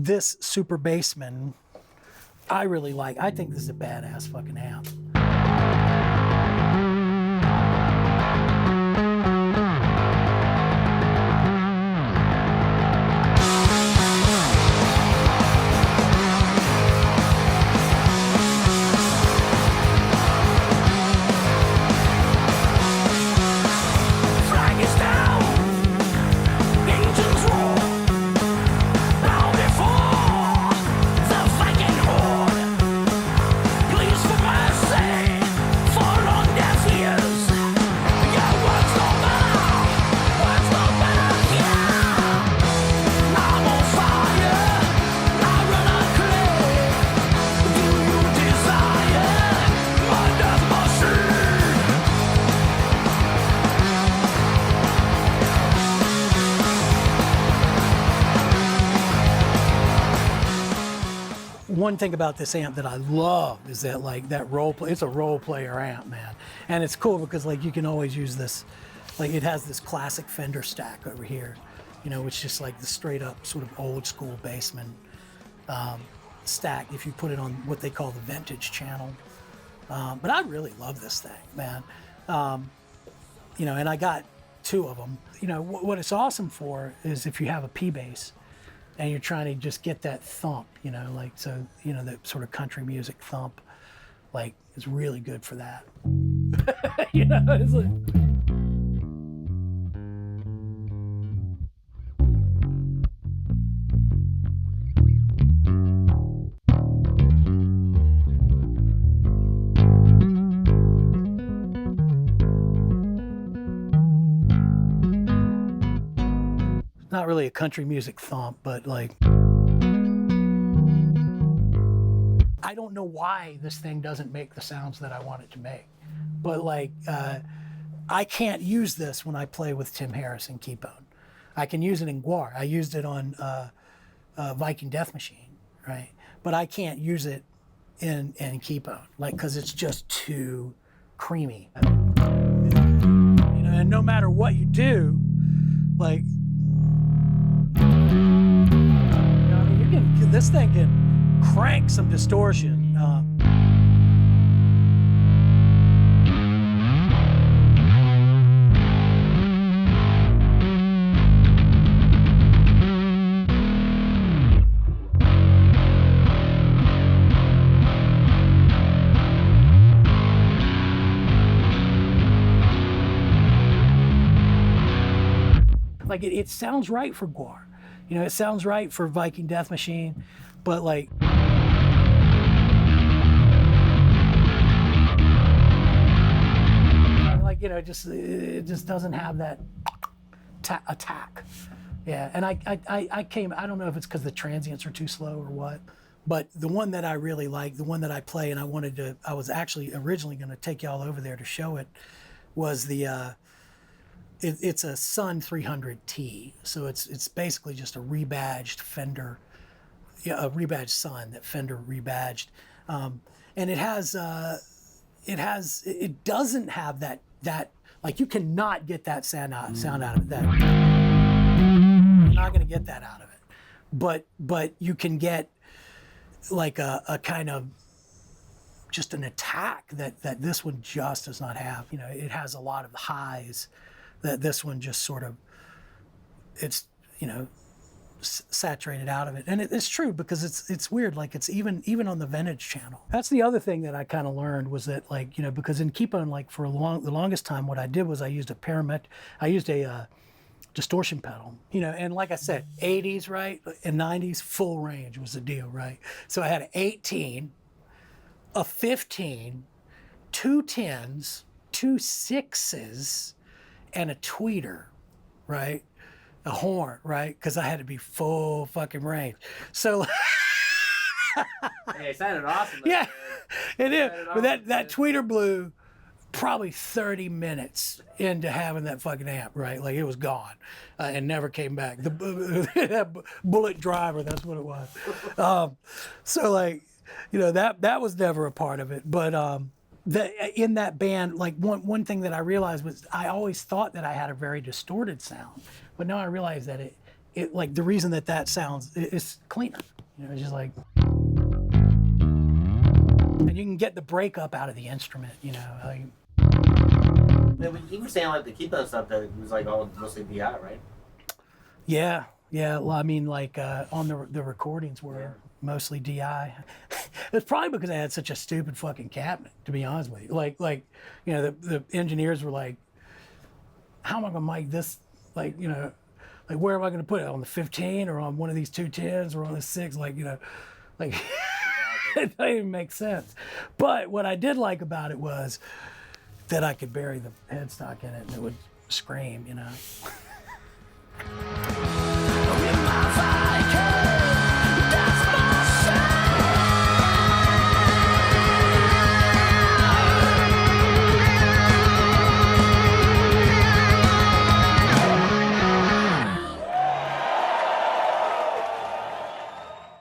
this Super Bassman, I really like. I think this is a badass fucking amp. One thing about this amp that I love is that like that it's a role player amp, man. And it's cool because like you can always use this, like it has this classic Fender stack over here, you know, which is just like the straight up sort of old school Bassman stack if you put it on what they call the vintage channel. But I really love this thing, man. You know, and I got two of them. You know, what it's awesome for is if you have a P bass and you're trying to just get that thump, you know, like, so, you know, that sort of country music thump, like, is really good for that. You know, it's like... Not really a country music thump, but like, I don't know why this thing doesn't make the sounds that I want it to make. But like, I can't use this when I play with Tim Harris and Keepone. I can use it in Guar. I used it on Viking Death Machine, right? But I can't use it in Keepone, like, cause it's just too creamy. You know, and no matter what you do, like, this thing can crank some distortion. Like it sounds right for Guar. You know, it sounds right for Viking Death Machine, but like, you know, it just doesn't have that attack. Yeah, and I don't know if it's because the transients are too slow or what, but the one that I really like, the one that I play, and I was actually originally going to take y'all over there to show it, was the. It's a Sunn 300T, so it's basically just a rebadged Fender, a rebadged Sunn that Fender rebadged, and it doesn't have that like you cannot get that sound out of it. That you're not going to get that out of it, but you can get like a kind of just an attack that this one just does not have. You know, it has a lot of highs that this one just sort of, it's, you know, saturated out of it. And it's true because it's weird, like it's even on the vintage channel. That's the other thing that I kind of learned was that, like, you know, because in Keepone, like for the longest time, what I did was I used a distortion pedal, you know, and like I said, 80s, right, and 90s, full range was the deal, right? So I had an 18, a 15, two 10s, two 6s, and a tweeter, right? A horn, right? Because I had to be full fucking range. So, hey, it sounded awesome. Yeah, it is. But that tweeter blew probably 30 minutes into having that fucking amp, right? Like it was gone and never came back. That bullet driver, that's what it was. So like, you know, that was never a part of it. But in that band, like one thing that I realized was I always thought that I had a very distorted sound, but now I realize that it like the reason that sounds it's cleaner. You know, it's just like, and you can get the breakup out of the instrument. You know, like. You were saying like the keep that stuff that it was like all mostly DI, right? Yeah. Well, I mean, like on the recordings were mostly DI. It's probably because I had such a stupid fucking cabinet, to be honest with you. Like you know, the engineers were like, "How am I gonna mic this? Like, you know, like where am I gonna put it, on the 15 or on one of these 210s or on the 6? Like, you know, like it doesn't even make sense." But what I did like about it was that I could bury the headstock in it and it would scream, you know.